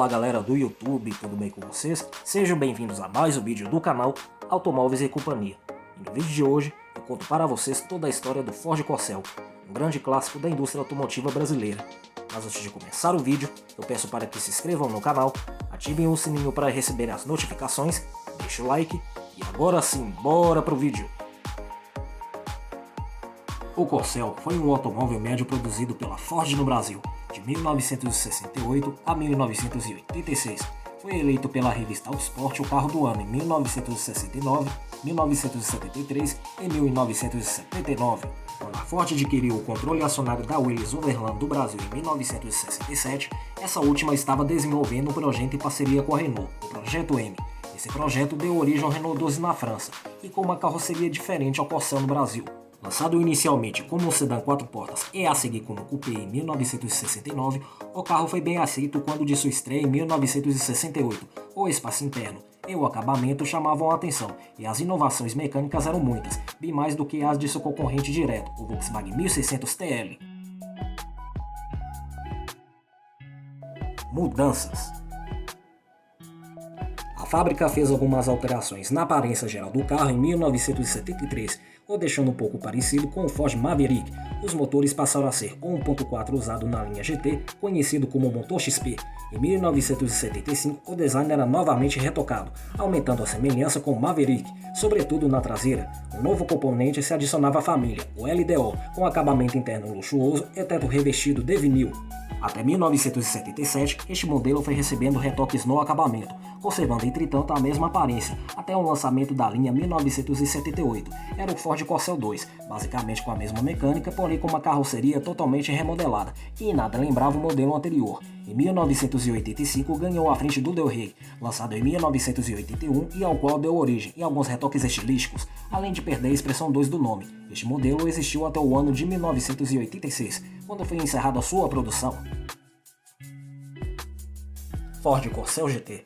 Fala galera do YouTube, tudo bem com vocês? Sejam bem-vindos a mais um vídeo do canal Automóveis e Companhia. E no vídeo de hoje eu conto para vocês toda a história do Ford Corcel, um grande clássico da indústria automotiva brasileira. Mas antes de começar o vídeo, eu peço para que se inscrevam no canal, ativem o sininho para receber as notificações, deixem o like e agora sim, bora pro vídeo! O Corcel foi um automóvel médio produzido pela Ford no Brasil, de 1968 a 1986. Foi eleito pela revista Autosport o carro do ano em 1969, 1973 e 1979. Quando a Ford adquiriu o controle acionário da Willys Overland do Brasil em 1967, essa última estava desenvolvendo um projeto em parceria com a Renault, o Projeto M. Esse projeto deu origem ao Renault 12 na França e com uma carroceria diferente ao Corcel no Brasil. Lançado inicialmente como um sedã 4 portas e a seguir como coupé em 1969, o carro foi bem aceito quando de sua estreia em 1968. O espaço interno e o acabamento chamavam a atenção, e as inovações mecânicas eram muitas, bem mais do que as de seu concorrente direto, o Volkswagen 1600 TL. Mudanças. A fábrica fez algumas alterações na aparência geral do carro em 1973, o deixando um pouco parecido com o Ford Maverick. Os motores passaram a ser o 1.4 usado na linha GT, conhecido como motor XP. Em 1975, o design era novamente retocado, aumentando a semelhança com o Maverick, sobretudo na traseira. Um novo componente se adicionava à família, o LDO, com acabamento interno luxuoso e teto revestido de vinil. Até 1977, este modelo foi recebendo retoques no acabamento, conservando entretanto a mesma aparência, até o lançamento da linha 1978. Era o Ford Corcel 2, basicamente com a mesma mecânica, porém com uma carroceria totalmente remodelada, que em nada lembrava o modelo anterior. Em 1985 ganhou a frente do Del Rey, lançado em 1981 e ao qual deu origem em alguns retoques estilísticos, além de perder a expressão 2 do nome. Este modelo existiu até o ano de 1986, quando foi encerrada sua produção. Ford Corcel GT.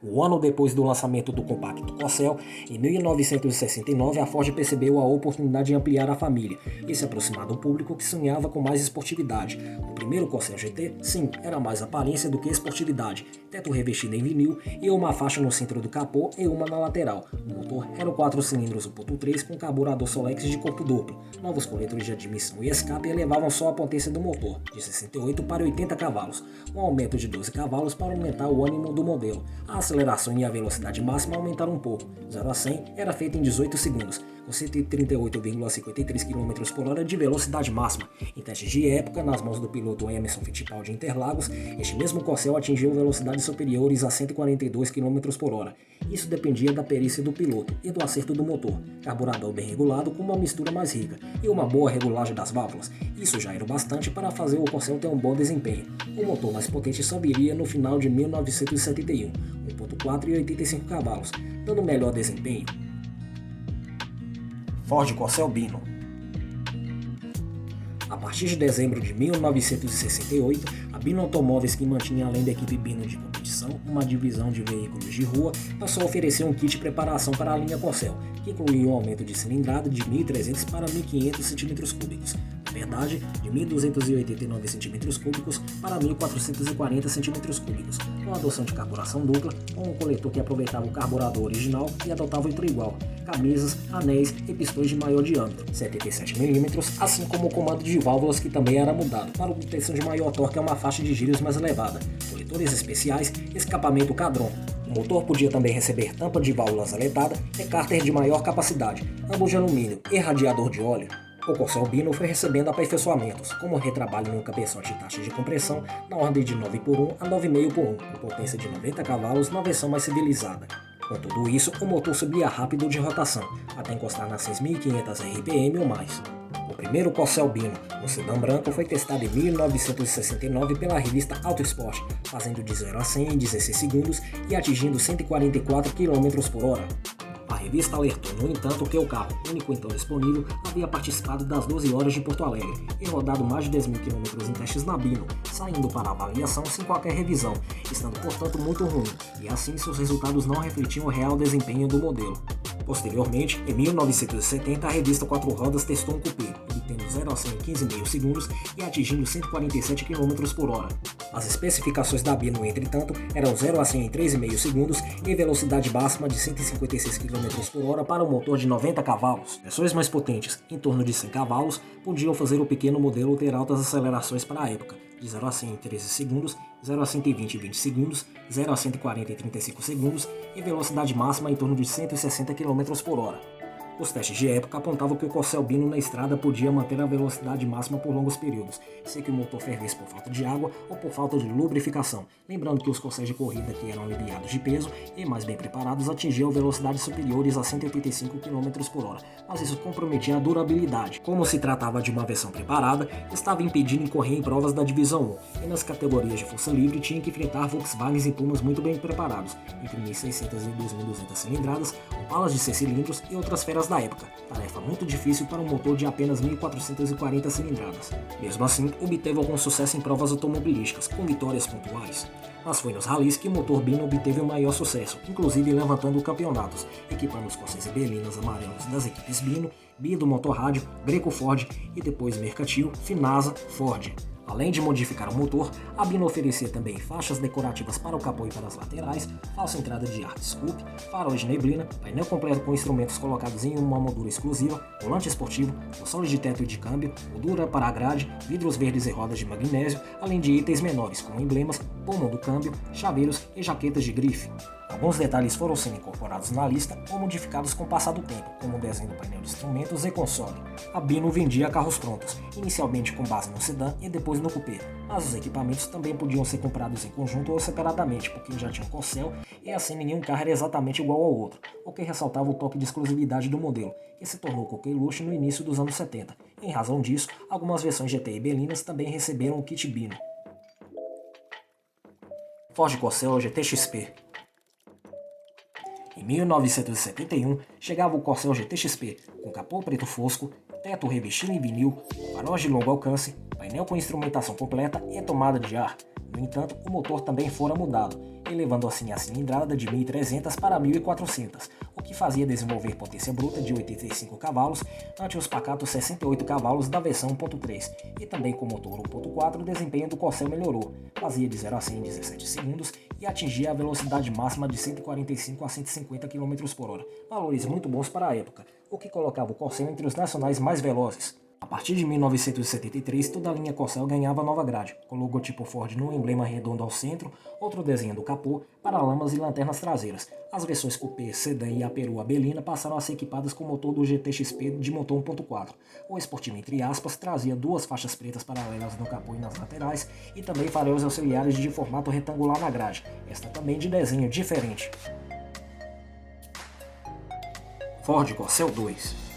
Um ano depois do lançamento do compacto Corcel, em 1969 a Ford percebeu a oportunidade de ampliar a família e se aproximar do público que sonhava com mais esportividade. O primeiro Corcel GT, sim, era mais aparência do que esportividade, teto revestido em vinil e uma faixa no centro do capô e uma na lateral. O motor era o 4 cilindros 1.3 com carburador Solex de corpo duplo. Novos coletores de admissão e escape elevavam só a potência do motor, de 68 para 80 cavalos, um aumento de 12 cavalos para aumentar o ânimo do modelo. A aceleração e a velocidade máxima aumentaram um pouco. 0 a 100 era feita em 18 segundos, com 138,53 km por hora de velocidade máxima. Em testes de época, nas mãos do piloto Emerson Fittipaldi de Interlagos, este mesmo Corcel atingiu velocidades superiores a 142 km por hora. Isso dependia da perícia do piloto e do acerto do motor, carburador bem regulado com uma mistura mais rica e uma boa regulagem das válvulas. Isso já era o bastante para fazer o Corcel ter um bom desempenho. O motor mais potente só viria no final de 1971, 1.4 e 85 cavalos, dando melhor desempenho. Ford Corcel Bino. A partir de dezembro de 1968, a Bino Automóveis, que mantinha além da equipe Bino de competição, uma divisão de veículos de rua, passou a oferecer um kit de preparação para a linha Corcel, que incluía um aumento de cilindrada de 1.300 para 1.500 cm3. Na verdade, de 1.289 cm3 para 1.440 cm3, com a adoção de carburação dupla, com um coletor que aproveitava o carburador original e adotava outro igual, camisas, anéis e pistões de maior diâmetro, 77 mm, assim como o comando de válvulas que também era mudado, para obtenção de maior torque a uma faixa de giros mais elevada, coletores especiais, escapamento Cadron. O motor podia também receber tampa de válvulas aletada e cárter de maior capacidade, ambos de alumínio e radiador de óleo. O Corcel Bino foi recebendo aperfeiçoamentos, como retrabalho no cabeçote de taxa de compressão na ordem de 9x1 a 9,5x1, com potência de 90 cavalos na versão mais civilizada. Com tudo isso, o motor subia rápido de rotação, até encostar nas 6.500 RPM ou mais. O primeiro Corcel Bino, um sedã branco, foi testado em 1969 pela revista Autosport, fazendo de 0 a 100 em 16 segundos e atingindo 144 km por hora. A revista alertou, no entanto, que o carro, único então disponível, havia participado das 12 horas de Porto Alegre e rodado mais de 10.000 km em testes na Bino, saindo para avaliação sem qualquer revisão, estando portanto muito ruim, e assim seus resultados não refletiam o real desempenho do modelo. Posteriormente, em 1970, a revista Quatro Rodas testou um coupé, tendo 0 a 100 em 15,5 segundos e atingindo 147 km por hora. As especificações da Bino, entretanto, eram 0 a 100 em 3,5 segundos e velocidade máxima de 156 km por hora para um motor de 90 cavalos. Versões mais potentes, em torno de 100 cavalos, podiam fazer o pequeno modelo ter altas acelerações para a época, de 0 a 100 em 13 segundos, 0 a 120 em 20 segundos, 0 a 140 em 35 segundos e velocidade máxima em torno de 160 km por hora. Os testes de época apontavam que o Corcel Bino na estrada podia manter a velocidade máxima por longos períodos, sem que o motor fervesse por falta de água ou por falta de lubrificação. Lembrando que os Corcéis de corrida que eram aliviados de peso e mais bem preparados atingiam velocidades superiores a 185 km por hora, mas isso comprometia a durabilidade. Como se tratava de uma versão preparada, estava impedindo incorrer em provas da Divisão 1, e nas categorias de força livre tinha que enfrentar Volkswagens e Pumas muito bem preparados, entre 1.600 e 2.200 cilindradas, Opalas de 6 cilindros e outras feras da época, tarefa muito difícil para um motor de apenas 1.440 cilindradas. Mesmo assim, obteve algum sucesso em provas automobilísticas, com vitórias pontuais. Mas foi nos rallies que o motor Bino obteve o maior sucesso, inclusive levantando campeonatos, equipando os Corcéis e Belinas amarelos das equipes Bino, Bido Motorrádio, Greco Ford e depois Mercantil, Finasa, Ford. Além de modificar o motor, a Bino oferecia também faixas decorativas para o capô e para as laterais, falsa entrada de ar scoop, faróis de neblina, painel completo com instrumentos colocados em uma moldura exclusiva, volante esportivo, console de teto e de câmbio, moldura para a grade, vidros verdes e rodas de magnésio, além de itens menores como emblemas, pomo do câmbio, chaveiros e jaquetas de grife. Alguns detalhes foram sendo incorporados na lista ou modificados com o passar do tempo, como o desenho do painel de instrumentos e console. A Bino vendia carros prontos, inicialmente com base no sedã e depois no coupé, mas os equipamentos também podiam ser comprados em conjunto ou separadamente, porque já tinha um Corcel e assim nenhum carro era exatamente igual ao outro, o que ressaltava o toque de exclusividade do modelo, que se tornou coqueluche no início dos anos 70. Em razão disso, algumas versões GT e Belinas também receberam o kit Bino. Ford Corcel GT-XP. Em 1971, chegava o Corcel GT-XP, com capô preto fosco, teto revestido em vinil, faróis de longo alcance, painel com instrumentação completa e tomada de ar. No entanto, o motor também fora mudado, elevando assim a cilindrada de 1.300 para 1.400, o que fazia desenvolver potência bruta de 85 cavalos ante os pacatos 68 cavalos da versão 1.3, e também com motor 1.4 o desempenho do Corcel melhorou, fazia de 0 a 100 em 17 segundos e atingia a velocidade máxima de 145 a 150 km por hora, valores muito bons para a época, o que colocava o Corcel entre os nacionais mais velozes. A partir de 1973, toda a linha Corcel ganhava nova grade, com o logotipo Ford no emblema redondo ao centro, outro desenho do capô, paralamas e lanternas traseiras. As versões Coupé, Sedan e a perua Belina passaram a ser equipadas com o motor do GT-XP de motor 1.4. O esportivo, entre aspas, trazia duas faixas pretas paralelas no capô e nas laterais, e também faróis auxiliares de formato retangular na grade, esta também de desenho diferente. Ford Corcel 2.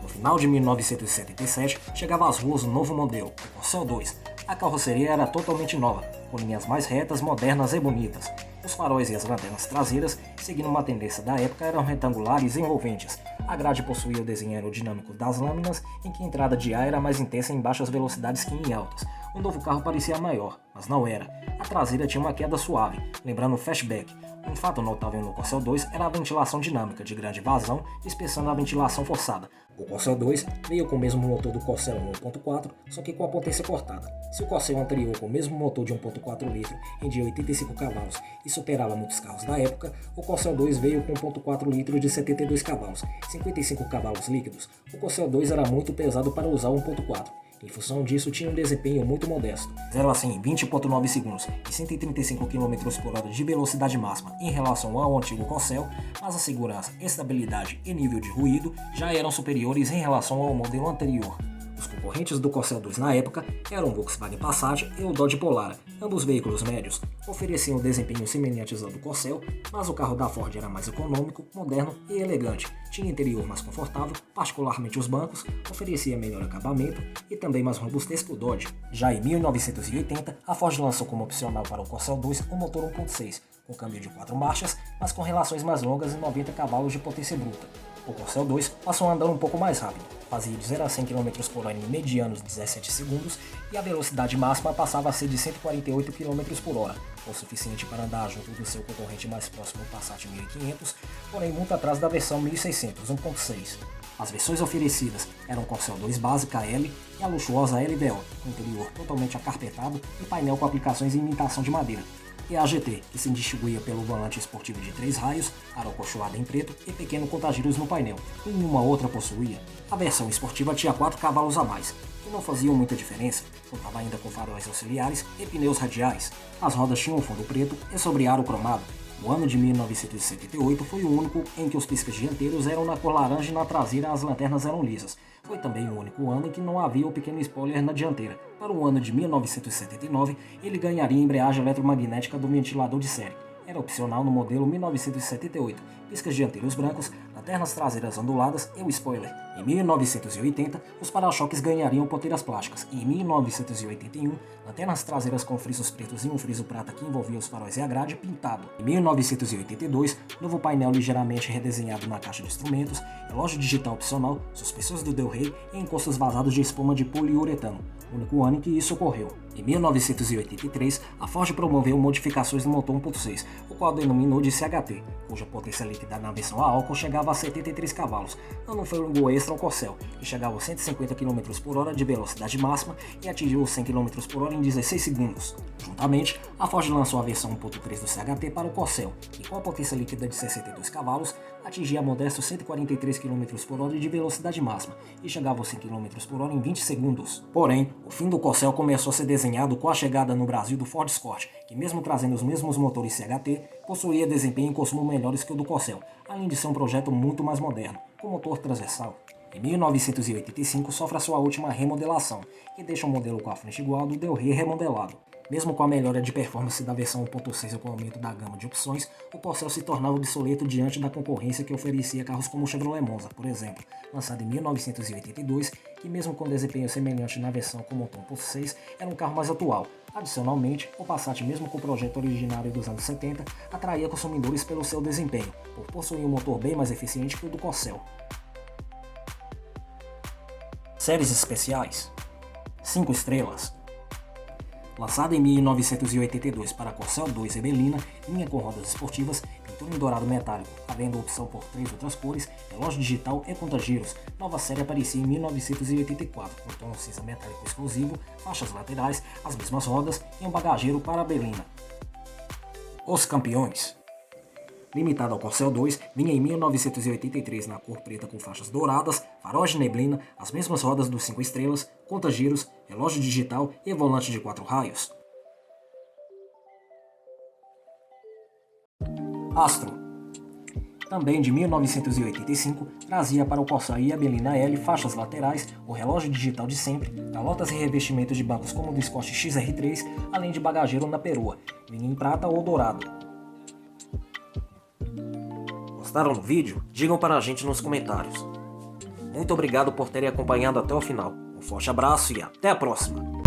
No final de 1977, chegava às ruas um novo modelo, o Corcel 2. A carroceria era totalmente nova, com linhas mais retas, modernas e bonitas. Os faróis e as lanternas traseiras, seguindo uma tendência da época, eram retangulares e envolventes. A grade possuía o desenho aerodinâmico das lâminas, em que a entrada de ar era mais intensa em baixas velocidades que em altas. O novo carro parecia maior, mas não era. A traseira tinha uma queda suave, lembrando o fastback. Um fato notável no Corcel 2 era a ventilação dinâmica, de grande vazão, dispensando a ventilação forçada. O Corcel 2 veio com o mesmo motor do Corcel 1.4, só que com a potência cortada. Se o Corcel anterior com o mesmo motor de 1.4 litro rendia 85 cavalos e superava muitos carros da época, o Corcel 2 veio com 1.4 litros de 72 cavalos, 55 cavalos líquidos. O Corcel 2 era muito pesado para usar o 1.4. Em função disso, tinha um desempenho muito modesto, 0 a 100 em 20.9 segundos e 135 km por hora de velocidade máxima em relação ao antigo Corcel, mas a segurança, estabilidade e nível de ruído já eram superiores em relação ao modelo anterior. Os concorrentes do Corcel 2 na época eram o Volkswagen Passat e o Dodge Polara. Ambos veículos médios ofereciam desempenhos semelhantes ao do Corcel, mas o carro da Ford era mais econômico, moderno e elegante. Tinha interior mais confortável, particularmente os bancos, oferecia melhor acabamento e também mais robustez que o Dodge. Já em 1980, a Ford lançou como opcional para o Corcel 2 um motor 1.6, com câmbio de 4 marchas, mas com relações mais longas e 90 cavalos de potência bruta. O Corcel 2 passou a andar um pouco mais rápido, fazia de 0 a 100 km por hora em medianos 17 segundos e a velocidade máxima passava a ser de 148 km por hora, o suficiente para andar junto do seu concorrente mais próximo, o Passat 1500, porém muito atrás da versão 1600, 1.6. As versões oferecidas eram Corcel 2 básica L e a luxuosa LDO, com interior totalmente acarpetado e painel com aplicações em imitação de madeira. E a GT, que se distinguia pelo volante esportivo de 3 raios, arocolchoada em preto e pequeno contagiros no painel. E nenhuma outra possuía. A versão esportiva tinha 4 cavalos a mais, que não faziam muita diferença, contava ainda com faróis auxiliares e pneus radiais. As rodas tinham um fundo preto e sobre aro cromado. O ano de 1978 foi o único em que os piscas dianteiros eram na cor laranja e na traseira as lanternas eram lisas. Foi também o único ano em que não havia o pequeno spoiler na dianteira. Para o ano de 1979, ele ganharia a embreagem eletromagnética do ventilador de série. Era opcional no modelo 1978, piscas dianteiros brancos, lanternas traseiras onduladas e o spoiler. Em 1980, os para-choques ganhariam ponteiras plásticas e em 1981, lanternas traseiras com frisos pretos e um friso prata que envolvia os faróis e a grade pintado. Em 1982, novo painel ligeiramente redesenhado na caixa de instrumentos, relógio digital opcional, suspensões do Del Rey e encostos vazados de espuma de poliuretano. O único ano em que isso ocorreu. Em 1983, a Ford promoveu modificações no motor 1.6, o qual denominou de CHT, cuja potência líquida na versão a álcool chegava a 73 cavalos, dando um fôlego extra ao Corcel, que chegava a 150 km/h de velocidade máxima e atingiu os 100 km/h em 16 segundos. Juntamente, a Ford lançou a versão 1.3 do CHT para o Corcel, que com a potência líquida de 62 cavalos, atingia modestos 143 km/h de velocidade máxima e chegava aos 100 km/h em 20 segundos. Porém, o fim do Corcel começou a ser desenhado com a chegada no Brasil do Ford Escort, que mesmo trazendo os mesmos motores CHT, possuía desempenho e consumo melhores que o do Corcel, além de ser um projeto muito mais moderno, com motor transversal. Em 1985 sofre a sua última remodelação, que deixa o modelo com a frente igual ao do Del Rey remodelado. Mesmo com a melhora de performance da versão 1.6 e com o aumento da gama de opções, o Corcel se tornava obsoleto diante da concorrência que oferecia carros como o Chevrolet Monza, por exemplo, lançado em 1982, que mesmo com desempenho semelhante na versão com motor 1.6, era um carro mais atual. Adicionalmente, o Passat, mesmo com o projeto originário dos anos 70, atraía consumidores pelo seu desempenho, por possuir um motor bem mais eficiente que o do Corcel. Séries especiais: 5 estrelas. Lançado em 1982 para Corcel 2 e Belina, linha com rodas esportivas, pintura em dourado metálico, havendo opção por 3 outras cores, relógio digital e contagiros. Nova série aparecia em 1984, com tom cinza metálico exclusivo, faixas laterais, as mesmas rodas e um bagageiro para a Belina. Os campeões. Limitado ao Corcel 2, vinha em 1983 na cor preta com faixas douradas, faróis de neblina, as mesmas rodas dos 5 estrelas, contagiros, relógio digital e volante de 4 raios. Astro. Também de 1985, trazia para o Corcel e a Belina L faixas laterais, o relógio digital de sempre, calotas e revestimentos de bancos como o do Scott XR3, além de bagageiro na perua, vinha em prata ou dourado. Gostaram do vídeo? Digam para a gente nos comentários. Muito obrigado por terem acompanhado até o final. Um forte abraço e até a próxima!